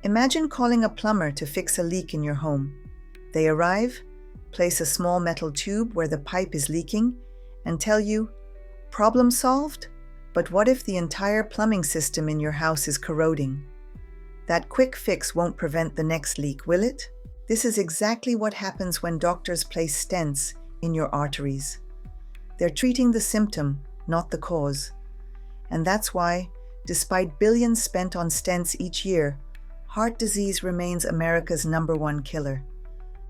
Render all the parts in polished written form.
Imagine calling a plumber to fix a leak in your home. They arrive, place a small metal tube where the pipe is leaking, and tell you, "Problem solved? But what if the entire plumbing system in your house is corroding?" That quick fix won't prevent the next leak, will it? This is exactly what happens when doctors place stents in your arteries. They're treating the symptom, not the cause. And that's why, despite billions spent on stents each year, heart disease remains America's #1 killer.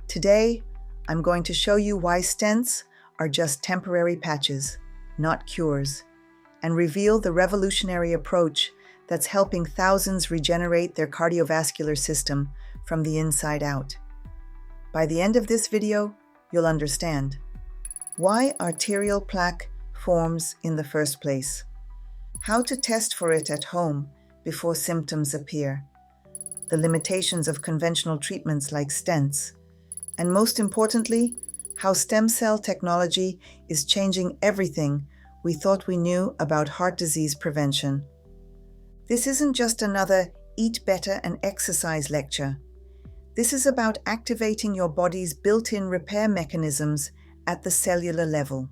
Today, I'm going to show you why stents are just temporary patches, not cures, and reveal the revolutionary approach that's helping thousands regenerate their cardiovascular system from the inside out. By the end of this video, you'll understand why arterial plaque forms in the first place, how to test for it at home before symptoms appear, the limitations of conventional treatments like stents, and most importantly, how stem cell technology is changing everything we thought we knew about heart disease prevention. This isn't just another eat better and exercise lecture. This is about activating your body's built-in repair mechanisms at the cellular level.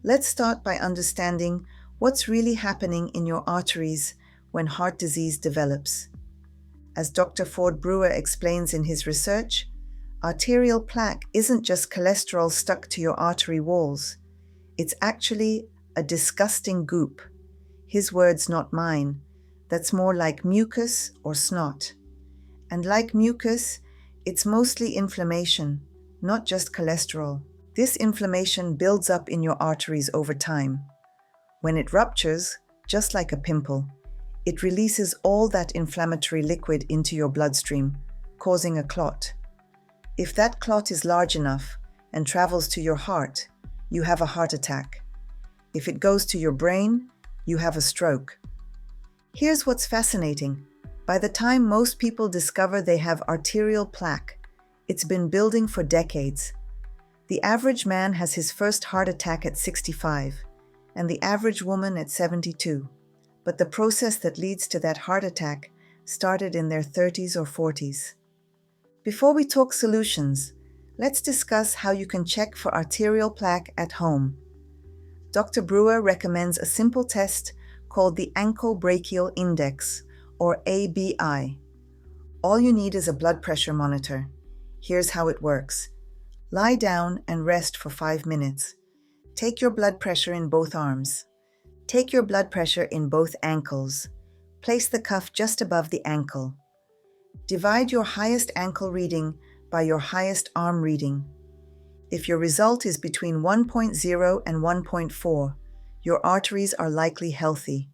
Let's start by understanding what's really happening in your arteries when heart disease develops. As Dr. Ford Brewer explains in his research, arterial plaque isn't just cholesterol stuck to your artery walls. It's actually a disgusting goop. His words, not mine. That's more like mucus or snot. And like mucus, it's mostly inflammation, not just cholesterol. This inflammation builds up in your arteries over time. When it ruptures, just like a pimple, it releases all that inflammatory liquid into your bloodstream, causing a clot. If that clot is large enough and travels to your heart, you have a heart attack. If it goes to your brain, you have a stroke. Here's what's fascinating. By the time most people discover they have arterial plaque, it's been building for decades. The average man has his first heart attack at 65, and the average woman at 72. But the process that leads to that heart attack started in their 30s or 40s. Before we talk solutions, let's discuss how you can check for arterial plaque at home. Dr. Brewer recommends a simple test called the ankle brachial index, or ABI. All you need is a blood pressure monitor. Here's how it works. Lie down and rest for 5 minutes. Take your blood pressure in both arms. Take your blood pressure in both ankles. Place the cuff just above the ankle. Divide your highest ankle reading by your highest arm reading. If your result is between 1.0 and 1.4, your arteries are likely healthy.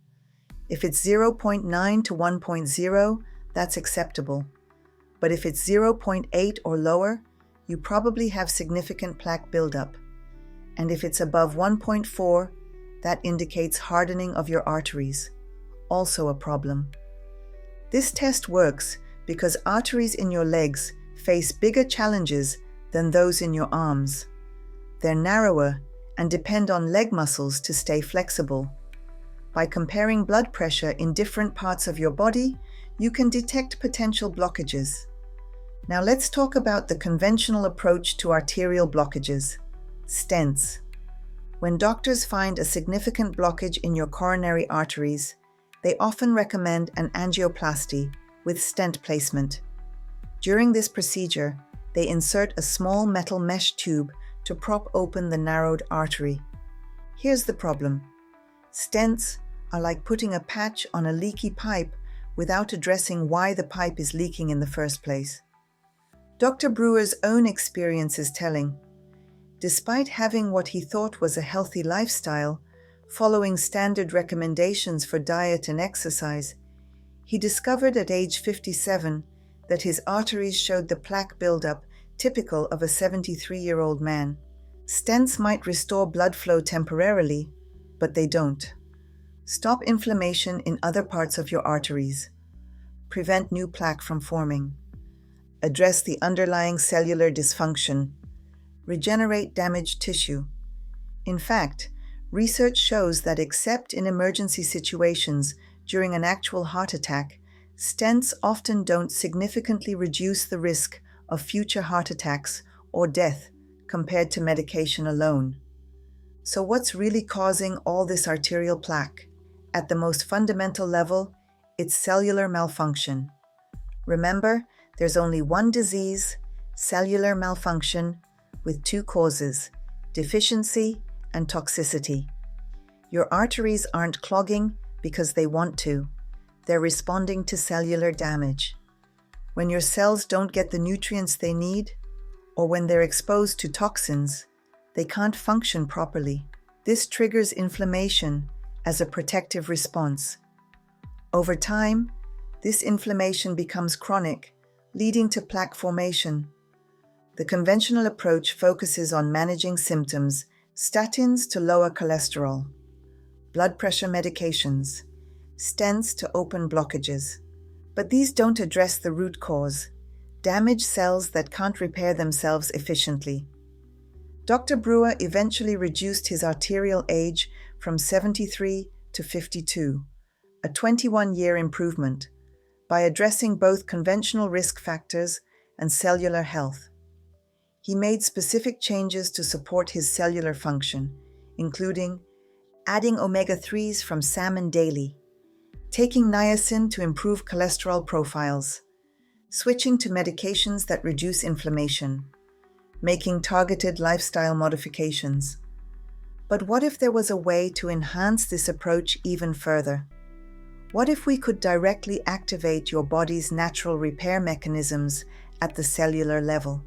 If it's 0.9 to 1.0, that's acceptable. But if it's 0.8 or lower, you probably have significant plaque buildup. And if it's above 1.4, that indicates hardening of your arteries, also a problem. This test works because arteries in your legs face bigger challenges than those in your arms. They're narrower and depend on leg muscles to stay flexible. By comparing blood pressure in different parts of your body, you can detect potential blockages. Now let's talk about the conventional approach to arterial blockages, stents. When doctors find a significant blockage in your coronary arteries, they often recommend an angioplasty with stent placement. During this procedure, they insert a small metal mesh tube to prop open the narrowed artery. Here's the problem. Stents are like putting a patch on a leaky pipe without addressing why the pipe is leaking in the first place. Dr. Brewer's own experience is telling. Despite having what he thought was a healthy lifestyle, following standard recommendations for diet and exercise, he discovered at age 57 that his arteries showed the plaque buildup typical of a 73-year-old man. Stents might restore blood flow temporarily, but they don't. Stop inflammation in other parts of your arteries. Prevent new plaque from forming. Address the underlying cellular dysfunction. Regenerate damaged tissue. In fact, research shows that except in emergency situations during an actual heart attack, Stents often don't significantly reduce the risk of future heart attacks or death compared to medication alone. So what's really causing all this arterial plaque? At the most fundamental level, it's cellular malfunction. Remember, there's only one disease, cellular malfunction, with two causes, deficiency and toxicity. Your arteries aren't clogging because they want to. They're responding to cellular damage. When your cells don't get the nutrients they need, or when they're exposed to toxins, they can't function properly. This triggers inflammation as a protective response. Over time, this inflammation becomes chronic, leading to plaque formation. The conventional approach focuses on managing symptoms, statins to lower cholesterol, blood pressure medications, stents to open blockages. But these don't address the root cause, damaged cells that can't repair themselves efficiently. Dr. Brewer eventually reduced his arterial age from 73 to 52, a 21-year improvement, by addressing both conventional risk factors and cellular health. He made specific changes to support his cellular function, including adding omega-3s from salmon daily, taking niacin to improve cholesterol profiles, switching to medications that reduce inflammation, making targeted lifestyle modifications. But what if there was a way to enhance this approach even further? What if we could directly activate your body's natural repair mechanisms at the cellular level?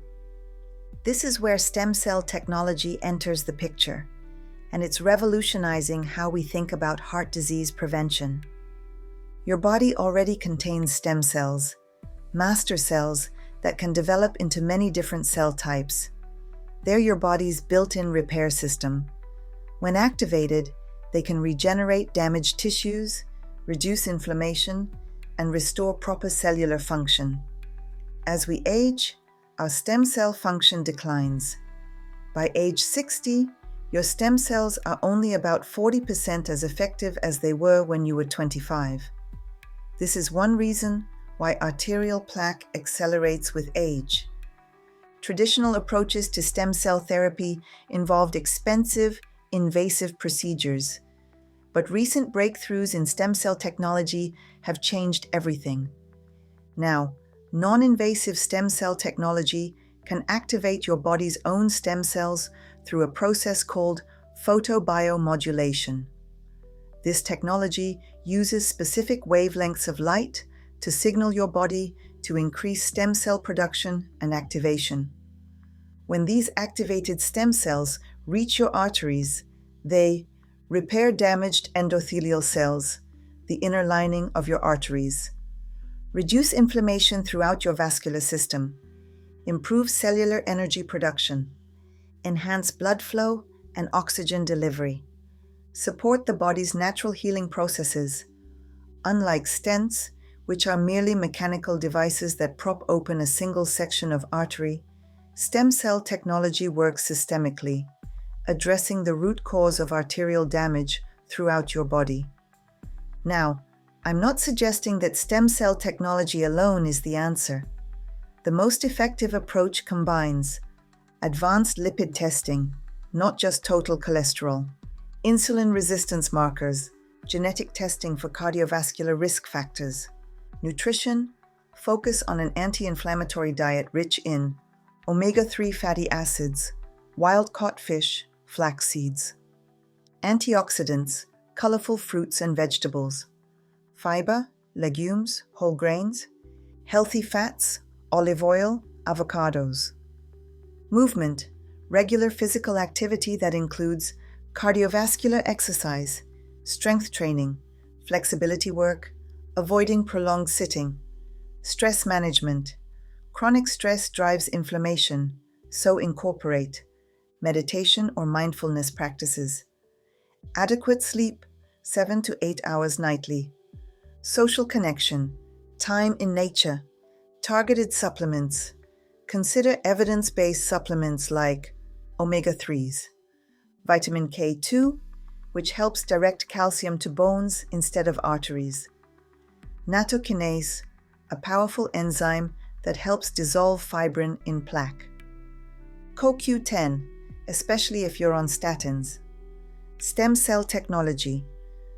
This is where stem cell technology enters the picture, and it's revolutionizing how we think about heart disease prevention. Your body already contains stem cells, master cells that can develop into many different cell types. They're your body's built-in repair system. When activated, they can regenerate damaged tissues, reduce inflammation, and restore proper cellular function. As we age, our stem cell function declines. By age 60, your stem cells are only about 40% as effective as they were when you were 25. This is one reason why arterial plaque accelerates with age. Traditional approaches to stem cell therapy involved expensive, invasive procedures. But recent breakthroughs in stem cell technology have changed everything. Now, non-invasive stem cell technology can activate your body's own stem cells through a process called photobiomodulation. This technology uses specific wavelengths of light to signal your body to increase stem cell production and activation. When these activated stem cells reach your arteries, they repair damaged endothelial cells, the inner lining of your arteries, reduce inflammation throughout your vascular system, improve cellular energy production, enhance blood flow and oxygen delivery, support the body's natural healing processes. Unlike stents, which are merely mechanical devices that prop open a single section of artery, stem cell technology works systemically, addressing the root cause of arterial damage throughout your body. Now, I'm not suggesting that stem cell technology alone is the answer. The most effective approach combines advanced lipid testing, not just total cholesterol, insulin resistance markers, genetic testing for cardiovascular risk factors, nutrition, focus on an anti-inflammatory diet rich in omega-3 fatty acids, wild-caught fish, flax seeds, antioxidants, colorful fruits and vegetables, fiber, legumes, whole grains, healthy fats, olive oil, avocados. Movement, regular physical activity that includes cardiovascular exercise, strength training, flexibility work, avoiding prolonged sitting. Stress management, chronic stress drives inflammation, so incorporate meditation or mindfulness practices. Adequate sleep, 7 to 8 hours nightly. Social connection, time in nature, targeted supplements. Consider evidence-based supplements like omega-3s, vitamin K2, which helps direct calcium to bones instead of arteries, Nattokinase, a powerful enzyme that helps dissolve fibrin in plaque. CoQ10, especially if you're on statins. Stem cell technology,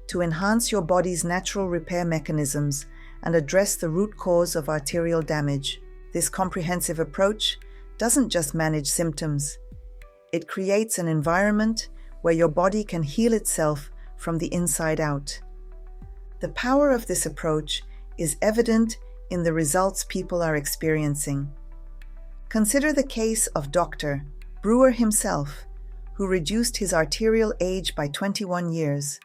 to enhance your body's natural repair mechanisms and address the root cause of arterial damage. This comprehensive approach doesn't just manage symptoms. It creates an environment where your body can heal itself from the inside out. The power of this approach is evident in the results people are experiencing. Consider the case of Dr. Brewer himself, who reduced his arterial age by 21 years,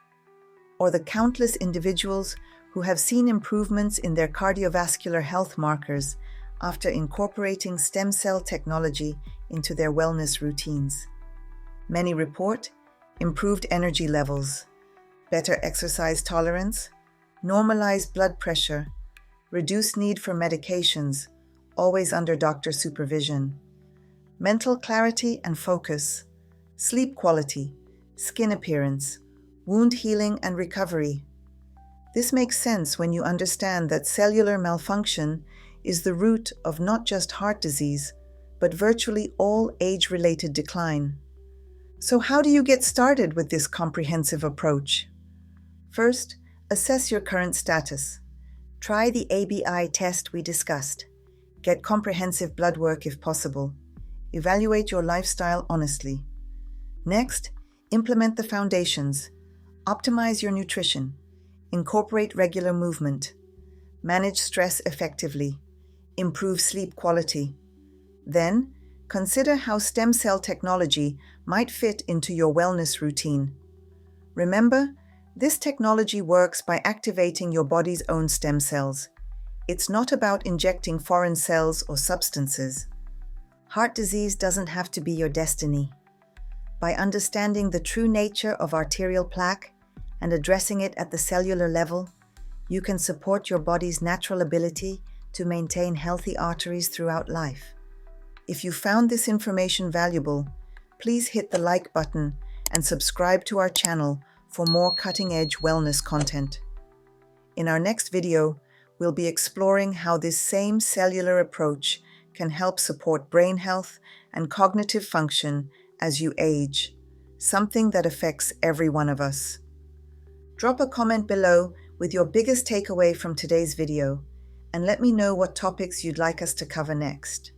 or the countless individuals who have seen improvements in their cardiovascular health markers after incorporating stem cell technology into their wellness routines. Many report improved energy levels, better exercise tolerance, normalized blood pressure, reduced need for medications, always under doctor supervision, mental clarity and focus, sleep quality, skin appearance, wound healing and recovery. This makes sense when you understand that cellular malfunction is the root of not just heart disease, but virtually all age-related decline. So how do you get started with this comprehensive approach? First, assess your current status. Try the ABI test we discussed. Get comprehensive blood work if possible. Evaluate your lifestyle honestly. Next, implement the foundations. Optimize your nutrition. Incorporate regular movement. Manage stress effectively. Improve sleep quality. Then, consider how stem cell technology might fit into your wellness routine. Remember, this technology works by activating your body's own stem cells. It's not about injecting foreign cells or substances. Heart disease doesn't have to be your destiny. By understanding the true nature of arterial plaque and addressing it at the cellular level, you can support your body's natural ability to maintain healthy arteries throughout life. If you found this information valuable, please hit the like button and subscribe to our channel for more cutting-edge wellness content. In our next video, we'll be exploring how this same cellular approach can help support brain health and cognitive function as you age, something that affects every one of us. Drop a comment below with your biggest takeaway from today's video, and let me know what topics you'd like us to cover next.